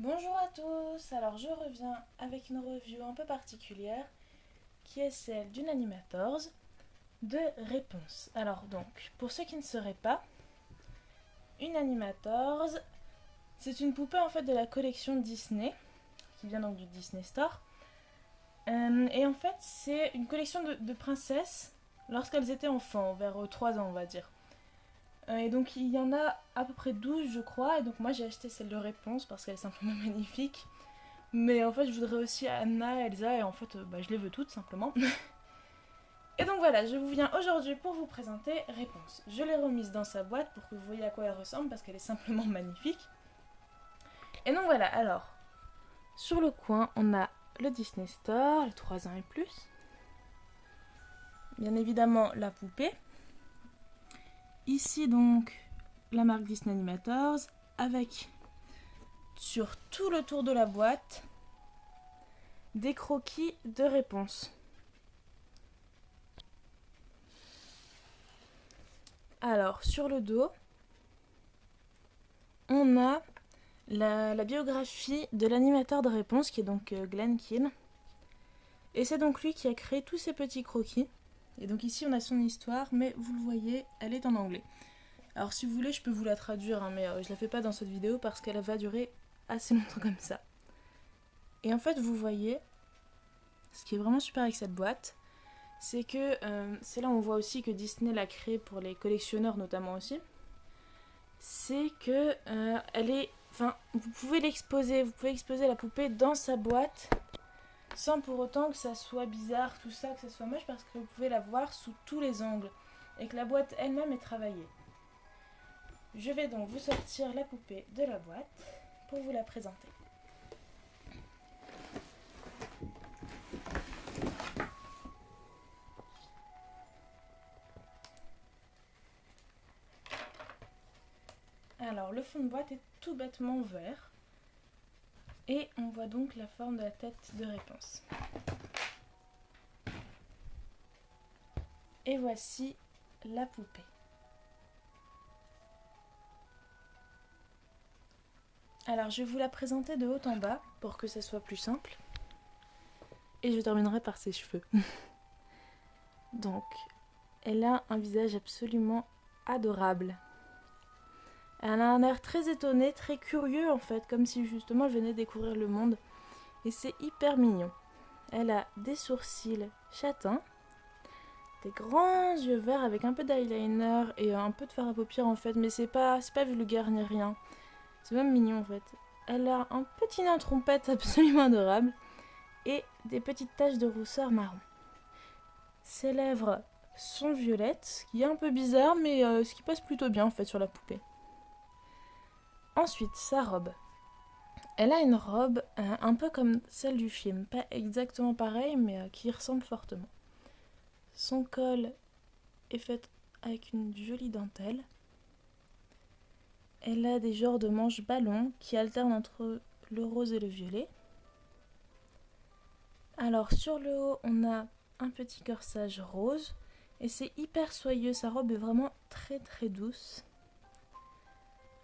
Bonjour à tous, alors je reviens avec une review un peu particulière qui est celle d'une Animators de Réponse. Alors donc, pour ceux qui ne sauraient pas, une Animators, c'est une poupée en fait de la collection Disney, qui vient donc du Disney Store. Et en fait c'est une collection de princesses lorsqu'elles étaient enfants, vers 3 ans on va dire. Et donc il y en a à peu près 12 je crois, et donc moi j'ai acheté celle de Réponse parce qu'elle est simplement magnifique. Mais en fait, je voudrais aussi Anna, Elsa, et en fait, je les veux toutes simplement. Et donc voilà, je vous viens aujourd'hui pour vous présenter Réponse. Je l'ai remise dans sa boîte pour que vous voyez à quoi elle ressemble parce qu'elle est simplement magnifique. Et donc voilà, alors, sur le coin, on a le Disney Store, les 3 ans et plus. Bien évidemment, la poupée. Ici donc, la marque Disney Animators avec, sur tout le tour de la boîte, des croquis de Réponse. Alors, sur le dos, on a la biographie de l'animateur de Réponse, qui est donc Glenn Keane. Et c'est donc lui qui a créé tous ces petits croquis. Et donc ici, on a son histoire, mais vous le voyez, elle est en anglais. Alors si vous voulez, je peux vous la traduire, mais je la fais pas dans cette vidéo parce qu'elle va durer assez longtemps comme ça. Et en fait, vous voyez, ce qui est vraiment super avec cette boîte, c'est que c'est là où on voit aussi que Disney l'a créé pour les collectionneurs notamment aussi. C'est que elle est, enfin, vous pouvez exposer la poupée dans sa boîte sans pour autant que ça soit bizarre, tout ça, que ça soit moche, parce que vous pouvez la voir sous tous les angles et que la boîte elle-même est travaillée. Je vais donc vous sortir la poupée de la boîte pour vous la présenter. Alors le fond de boîte est tout bêtement vert et on voit donc la forme de la tête de Réponse. Et voici la poupée. Alors je vais vous la présenter de haut en bas pour que ça soit plus simple. Et je terminerai par ses cheveux. Donc, elle a un visage absolument adorable. Elle a un air très étonné, très curieux en fait, comme si justement elle venait découvrir le monde. Et c'est hyper mignon. Elle a des sourcils châtains, des grands yeux verts avec un peu d'eyeliner et un peu de fard à paupières en fait, mais c'est pas vulgaire ni rien. C'est même mignon en fait. Elle a un petit nez en trompette absolument adorable et des petites taches de rousseur marron. Ses lèvres sont violettes, ce qui est un peu bizarre, mais ce qui passe plutôt bien en fait sur la poupée. Ensuite, sa robe. Elle a une robe un peu comme celle du film, pas exactement pareille, mais qui y ressemble fortement. Son col est fait avec une jolie dentelle. Elle a des genres de manches ballons qui alternent entre le rose et le violet. Alors sur le haut, on a un petit corsage rose et c'est hyper soyeux, sa robe est vraiment très très douce.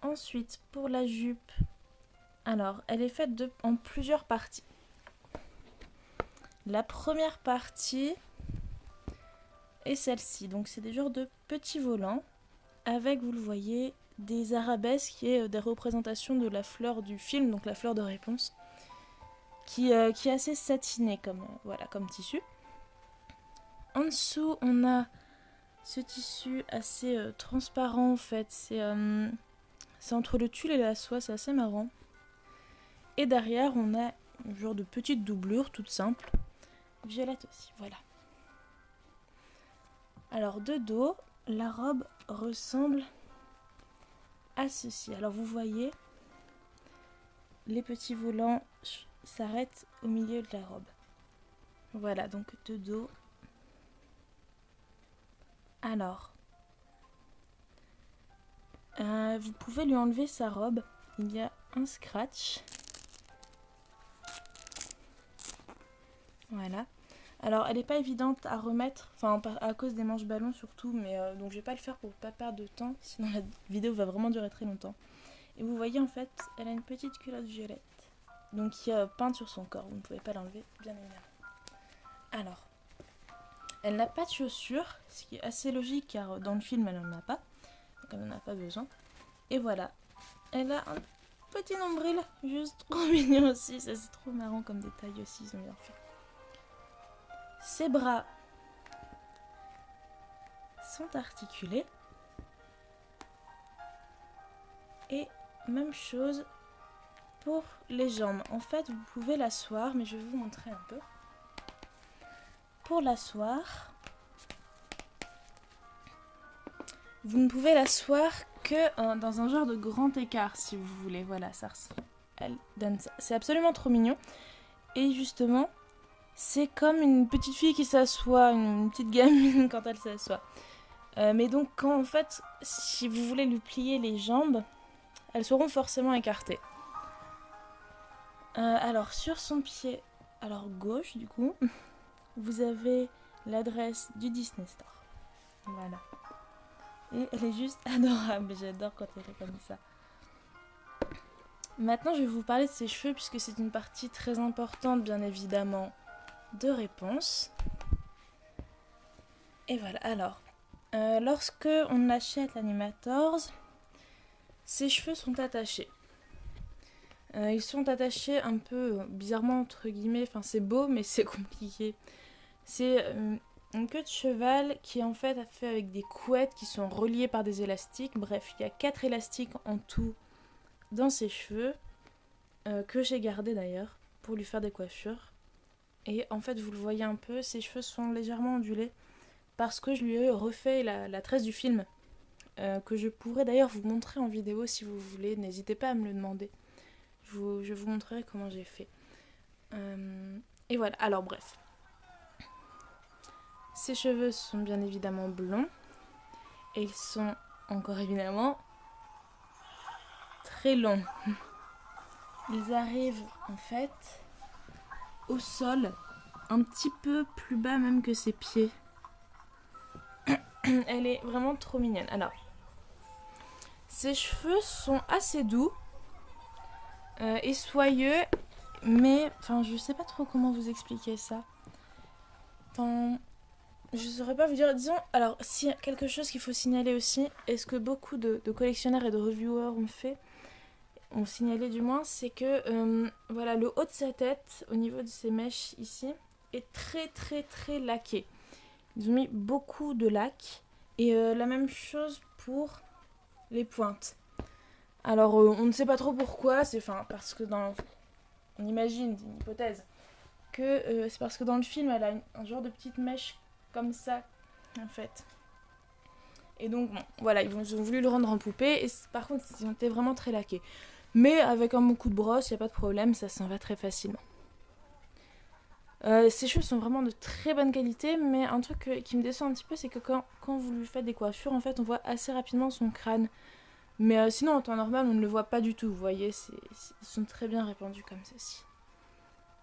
Ensuite, pour la jupe, alors elle est faite en plusieurs parties. La première partie est celle-ci, donc c'est des genres de petits volants avec, vous le voyez, des arabesques et des représentations de la fleur du film, donc la fleur de Réponse, qui est assez satinée comme tissu. En dessous, on a ce tissu assez transparent en fait, c'est entre le tulle et la soie, c'est assez marrant. Et derrière, on a un genre de petite doublure toute simple, violette aussi, voilà. Alors de dos, la robe ressemble à ceci. Alors vous voyez, les petits volants s'arrêtent au milieu de la robe. Voilà, donc de dos. Alors, vous pouvez lui enlever sa robe. Il y a un scratch. Voilà. Alors, elle n'est pas évidente à remettre, enfin à cause des manches ballons surtout, mais donc je vais pas le faire pour pas perdre de temps, sinon la vidéo va vraiment durer très longtemps. Et vous voyez en fait, elle a une petite culotte violette. Donc qui est peinte sur son corps, vous ne pouvez pas l'enlever, bien évidemment. Alors, elle n'a pas de chaussures, ce qui est assez logique car dans le film elle n'en a pas. Donc elle n'en a pas besoin. Et voilà, elle a un petit nombril, juste trop mignon aussi, ça c'est trop marrant comme détail aussi, ils ont bien fait. Ses bras sont articulés. Et même chose pour les jambes. En fait, vous pouvez l'asseoir, mais je vais vous montrer un peu. Pour l'asseoir, vous ne pouvez l'asseoir que dans un genre de grand écart, si vous voulez. Voilà, ça, elle donne ça. C'est absolument trop mignon. Et justement, c'est comme une petite fille qui s'assoit, une petite gamine quand elle s'assoit. Mais donc, quand en fait, si vous voulez lui plier les jambes, elles seront forcément écartées. Alors, sur son pied, alors gauche du coup, vous avez l'adresse du Disney Store. Voilà. Et elle est juste adorable, j'adore quand elle est comme ça. Maintenant, je vais vous parler de ses cheveux puisque c'est une partie très importante, bien évidemment, de Réponse. Et voilà, alors, lorsque on achète l'Animators, ses cheveux sont attachés. Ils sont attachés un peu bizarrement entre guillemets, enfin c'est beau mais c'est compliqué. C'est une queue de cheval qui est en fait avec des couettes qui sont reliées par des élastiques. Bref, il y a 4 élastiques en tout dans ses cheveux, que j'ai gardé d'ailleurs pour lui faire des coiffures. Et en fait vous le voyez un peu, ses cheveux sont légèrement ondulés parce que je lui ai refait la tresse du film, que je pourrais d'ailleurs vous montrer en vidéo si vous voulez, n'hésitez pas à me le demander. Je vous montrerai comment j'ai fait. Et voilà, alors bref. Ses cheveux sont bien évidemment blonds. Et ils sont encore évidemment très longs. Ils arrivent en fait au sol, un petit peu plus bas même que ses pieds. Elle est vraiment trop mignonne. Alors, ses cheveux sont assez doux et soyeux, mais enfin je sais pas trop comment vous expliquer ça. Enfin, je saurais pas vous dire. Disons, alors si quelque chose qu'il faut signaler aussi, et ce que beaucoup de collectionneurs et de reviewers ont signalé du moins, c'est que voilà, le haut de sa tête, au niveau de ses mèches ici, est très très très laqué. Ils ont mis beaucoup de lac et la même chose pour les pointes. Alors on ne sait pas trop pourquoi, c'est parce que on imagine, c'est une hypothèse, que c'est parce que dans le film elle a un genre de petite mèche comme ça en fait. Et donc bon, voilà, ils ont voulu le rendre en poupée et par contre ils ont été vraiment très laqués. Mais avec un bon coup de brosse, il n'y a pas de problème, ça s'en va très facilement. Ses cheveux sont vraiment de très bonne qualité, mais un truc qui me déçoit un petit peu, c'est que quand vous lui faites des coiffures, en fait, on voit assez rapidement son crâne. Mais sinon, en temps normal, on ne le voit pas du tout, vous voyez, ils sont très bien répandus comme ceci.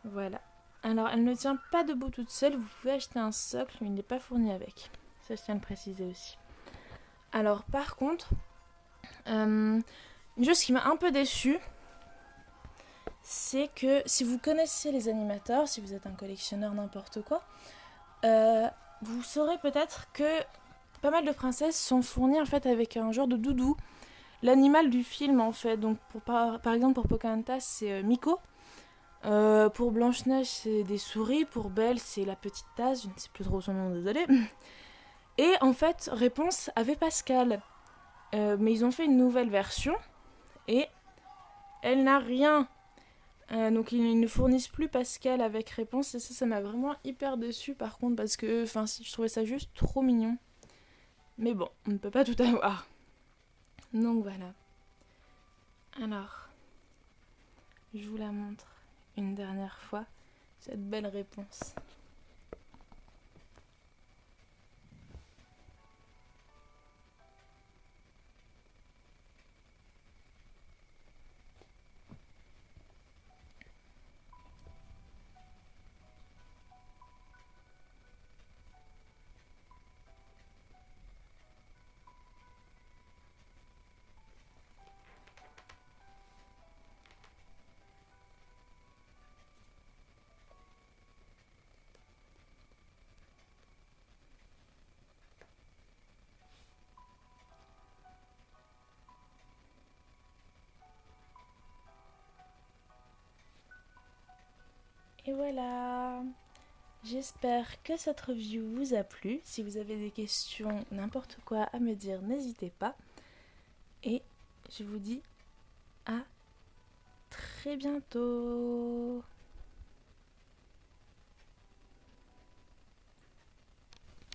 Voilà. Alors, elle ne tient pas debout toute seule, vous pouvez acheter un socle, mais il n'est pas fourni avec. Ça, je tiens à le préciser aussi. Alors, par contre, une chose qui m'a un peu déçue, c'est que si vous connaissez les animateurs, si vous êtes un collectionneur n'importe quoi, vous saurez peut-être que pas mal de princesses sont fournies en fait avec un genre de doudou, l'animal du film en fait. Donc par exemple pour Pocahontas c'est Miko, pour Blanche-Neige c'est des souris, pour Belle c'est la petite tasse, je ne sais plus trop son nom, désolée. Et en fait Réponse avait Pascal, mais ils ont fait une nouvelle version et elle n'a rien. Donc ils ne fournissent plus Pascal avec Réponse et ça m'a vraiment hyper déçue par contre parce que je trouvais ça juste trop mignon. Mais bon, on ne peut pas tout avoir. Donc voilà. Alors, je vous la montre une dernière fois, cette belle Réponse. Et voilà. J'espère que cette review vous a plu. Si vous avez des questions, n'importe quoi à me dire, n'hésitez pas. Et je vous dis à très bientôt.